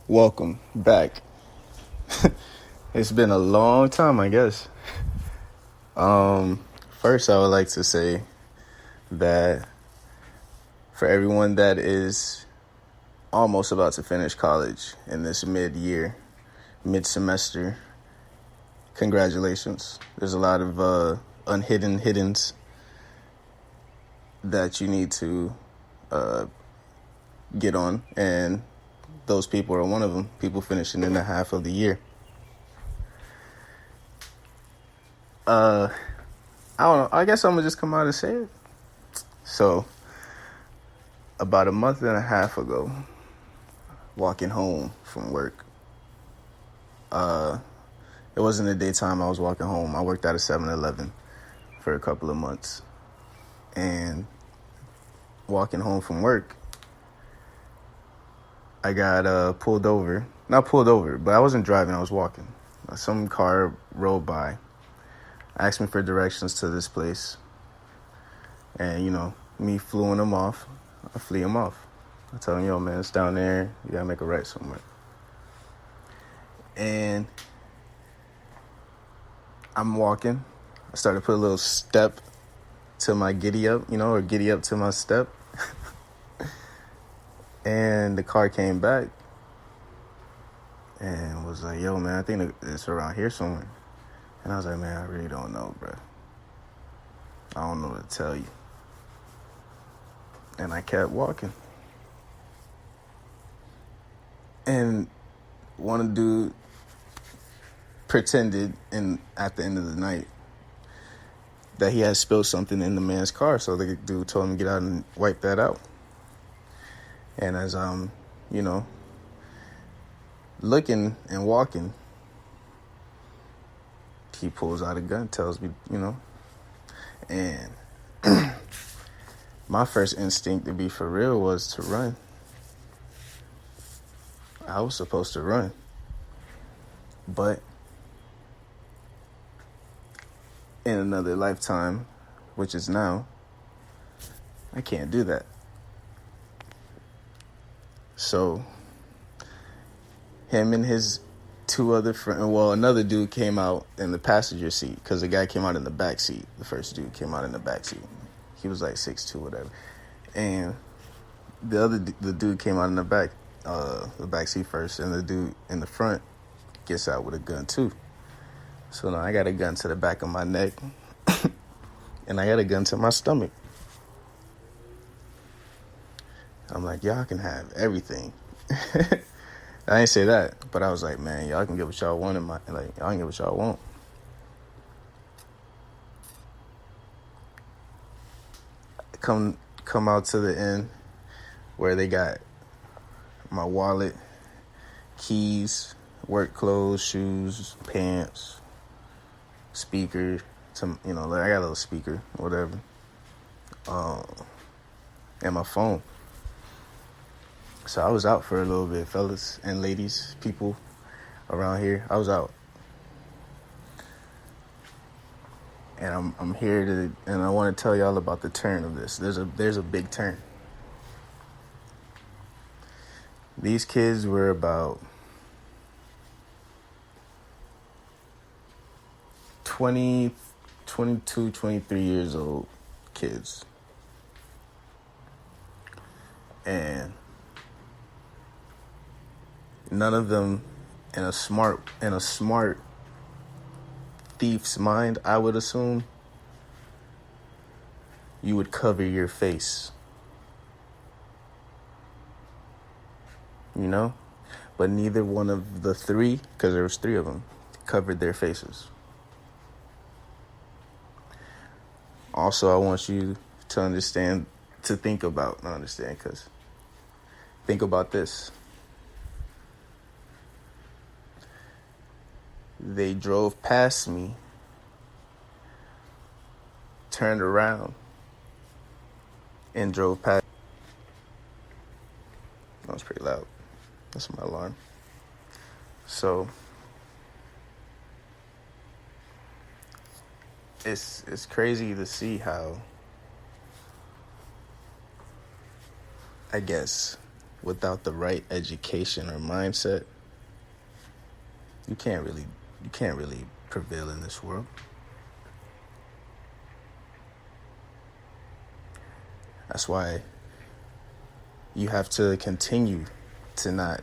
Welcome back. It's been a long time, I guess. Um, First, I would like to say that for everyone that is almost about to finish college in this mid-semester, congratulations. There's a lot of unhidden hiddens that you need to get on, and those people are one of them. People finishing in the half of the year. I don't know. I guess I'm gonna just come out and say it. So, about a month and a half ago, walking home from work. It wasn't the daytime I was walking home. I worked at a 7-Eleven for a couple of months. And walking home from work, I got pulled over. Not pulled over, but I wasn't driving. I was walking. Some car rolled by, asked me for directions to this place. And, me fleeing him off. I flee him off. I tell him, yo, man, it's down there. You gotta make a right somewhere. And I'm walking. I started to put a little step to my giddy up, or giddy up to my step. And the car came back and was like, yo, man, I think it's around here somewhere. And I was like, man, I really don't know, bro. I don't know what to tell you. And I kept walking. And one dude pretended at the end of the night that he had spilled something in the man's car. So the dude told him to get out and wipe that out. And as I'm, looking and walking, he pulls out a gun, tells me, and my first instinct, to be for real, was to run. I was supposed to run. But in another lifetime, which is now, I can't do that. So him and his two other friends, another dude came out in the passenger seat because the guy came out in the back seat. The first dude came out in the back seat. He was like 6'2", whatever. And the dude came out in the back seat first, and the dude in the front gets out with a gun too. So now I got a gun to the back of my neck, and I got a gun to my stomach. I'm like, y'all can have everything. I didn't say that, but I was like, man, y'all can get what y'all want y'all can get what y'all want. Come out to the end where they got my wallet, keys, work clothes, shoes, pants, speaker, I got a little speaker, whatever. And my phone. So I was out for a little bit, fellas and ladies, people around here. I was out. And I'm here and I want to tell y'all about the turn of this. There's a big turn. These kids were about 20, 22, 23 years old kids. And none of them in a smart thief's mind, I would assume, you would cover your face. But neither one of the three, because there was three of them, covered their faces. Also, I want you to understand, to think about, not understand, because think about this. They drove past me, turned around, and drove past. That was pretty loud. That's my alarm. So it's crazy to see how, I guess, without the right education or mindset, you can't really prevail in this world. That's why you have to continue to not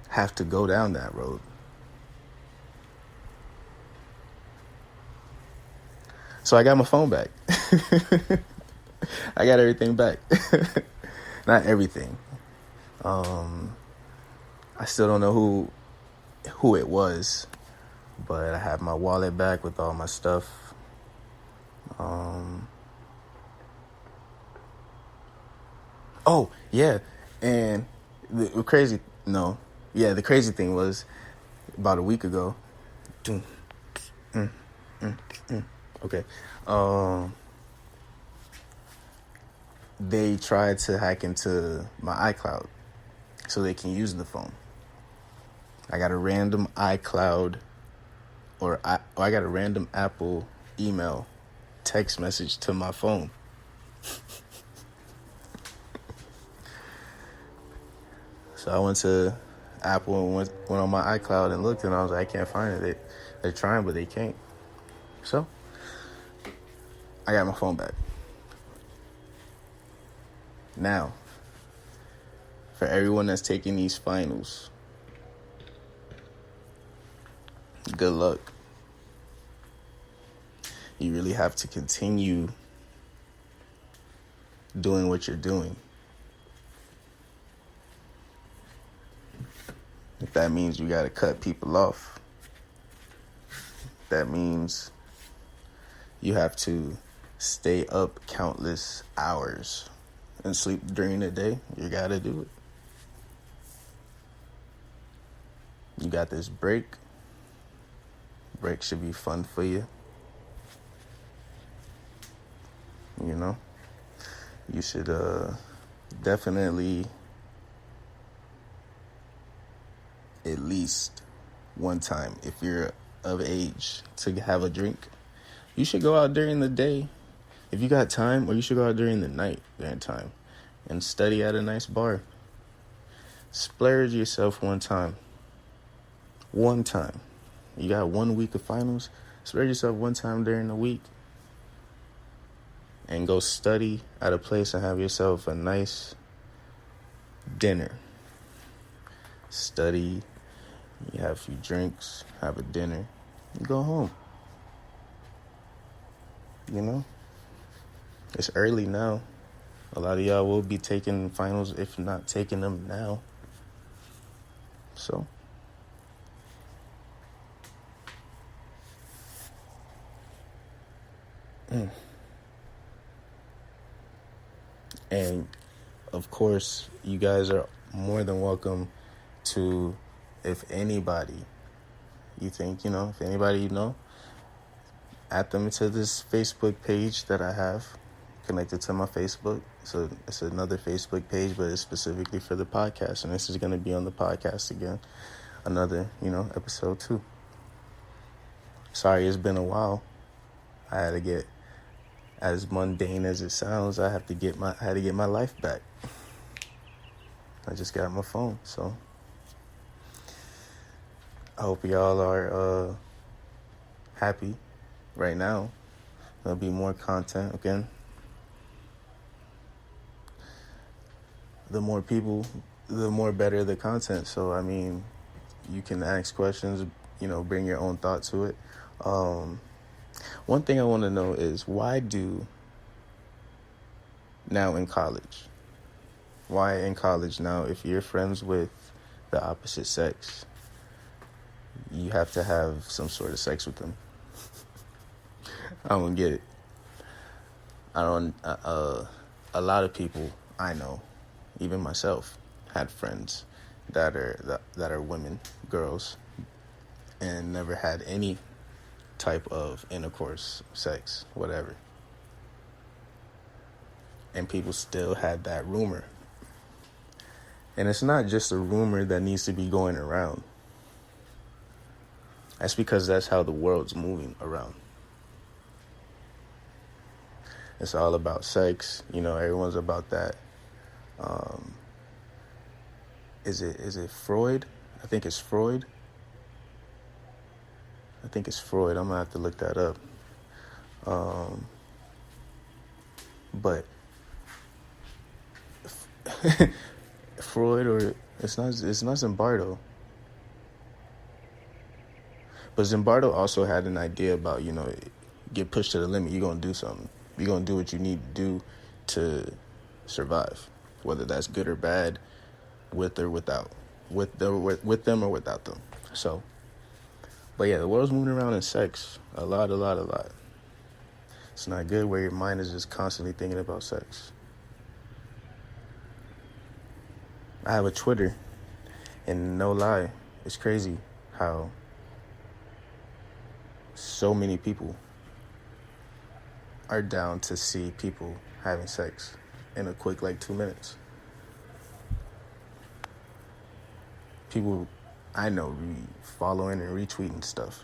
have to go down that road. So I got my phone back. I got everything back. Not everything. I still don't know who it was, but I have my wallet back with all my stuff. Oh, yeah. And the crazy thing was about a week ago. Okay. They tried to hack into my iCloud so they can use the phone. I got a random iCloud I got a random Apple email text message to my phone. So I went to Apple and went on my iCloud and looked, and I was like, I can't find it. They're trying, but they can't. So I got my phone back. Now, for everyone that's taking these finals, good luck. You really have to continue doing what you're doing. If that means you got to cut people off, that means you have to stay up countless hours and sleep during the day, you got to do it. You got this break. Break should be fun for you. You know? You should definitely at least one time, if you're of age to have a drink, you should go out during the day if you got time, or you should go out during the night during time and study at a nice bar. Splurge yourself one time. One time. You got 1 week of finals, splurge yourself one time during the week and go study at a place and have yourself a nice dinner. Study, you have a few drinks, have a dinner, you go home. You know? It's early now. A lot of y'all will be taking finals, if not taking them now. So, and of course, you guys are more than welcome to, if anybody add them to this Facebook page that I have connected to my Facebook. So it's another Facebook page, but it's specifically for the podcast. And this is going to be on the podcast again. Another, episode 2. Sorry, it's been a while. I had to get, as mundane as it sounds, I had to get my life back. I just got my phone, so I hope y'all are happy right now. There'll be more content again. The more people, the more better the content. So, I mean, you can ask questions, bring your own thought to it. One thing I want to know is, why in college now, if you're friends with the opposite sex, you have to have some sort of sex with them? I don't get it. A lot of people I know, even myself, had friends that are women, girls, and never had any type of intercourse, sex, whatever. And people still had that rumor. And it's not just a rumor that needs to be going around. That's because that's how the world's moving around. It's all about sex. Everyone's about that Is it Freud? I think it's Freud. I'm gonna have to look that up. But Freud, or it's not Zimbardo. But Zimbardo also had an idea about, get pushed to the limit, you're gonna do something. You're gonna do what you need to do to survive, whether that's good or bad, with or without, with them or without them. So, but yeah, the world's moving around in sex a lot. It's not good where your mind is just constantly thinking about sex. I have a Twitter, and no lie, it's crazy how so many people are down to see people having sex in a quick 2 minutes. People I know following and retweeting stuff.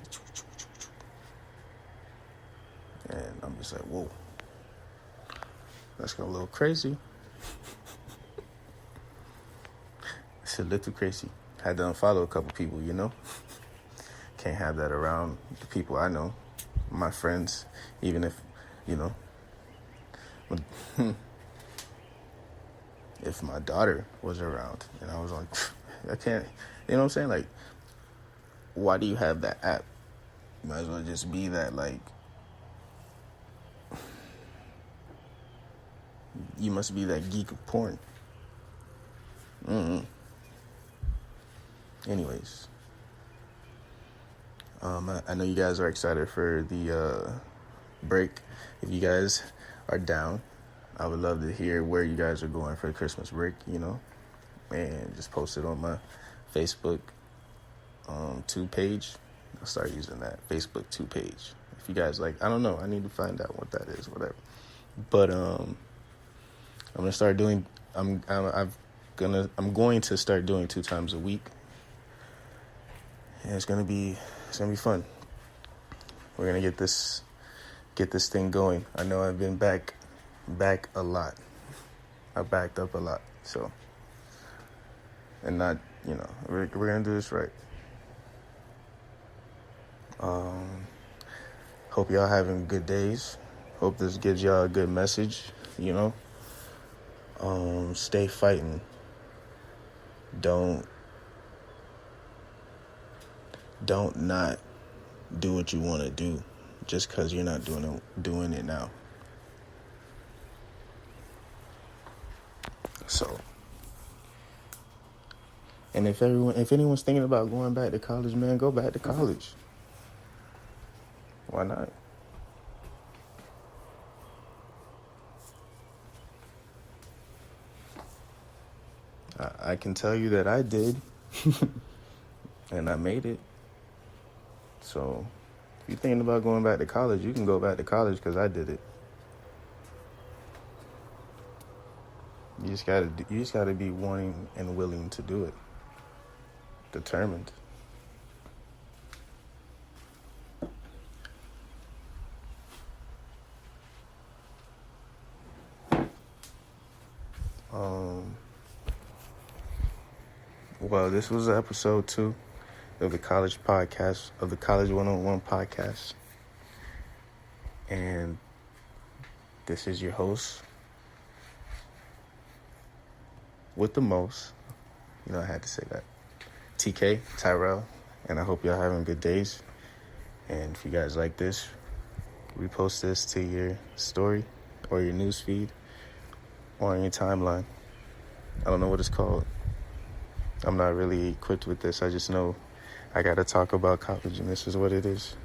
And I'm just like, whoa. That's got a little crazy. It's a little crazy. Had to unfollow a couple people, Can't have that around the people I know, my friends, even if, if my daughter was around and I was on, I can't, you know what I'm saying? Like, why do you have that app? You might as well just be that, you must be that geek of porn. Anyways, I know you guys are excited for the break. If you guys are down, I would love to hear where you guys are going for the Christmas break, and just post it on my Facebook 2 page. I'll start using that Facebook 2 page. If you guys I don't know, I need to find out what that is, whatever. But I'm gonna start doing. I'm going to start doing 2 times a week, and it's gonna be fun. We're gonna get this thing going. I know I've been back a lot. I backed up a lot, so, and not, we're gonna do this right. Hope y'all having good days. Hope this gives y'all a good message, Stay fighting. Don't not do what you want to do just because you're not doing it now. So, and if anyone's thinking about going back to college, man, go back to college. Why not? I can tell you that I did, and I made it. So, if you're thinking about going back to college, you can go back to college because I did it. You just gotta be wanting and willing to do it. Determined. Well, this was episode 2 of the college podcast, of the College 101 podcast. And this is your host with the most. I had to say that. TK, Tyrell. And I hope y'all having good days. And if you guys like this, repost this to your story or your news feed or on your timeline. I don't know what it's called. I'm not really equipped with this. I just know I got to talk about college, and this is what it is.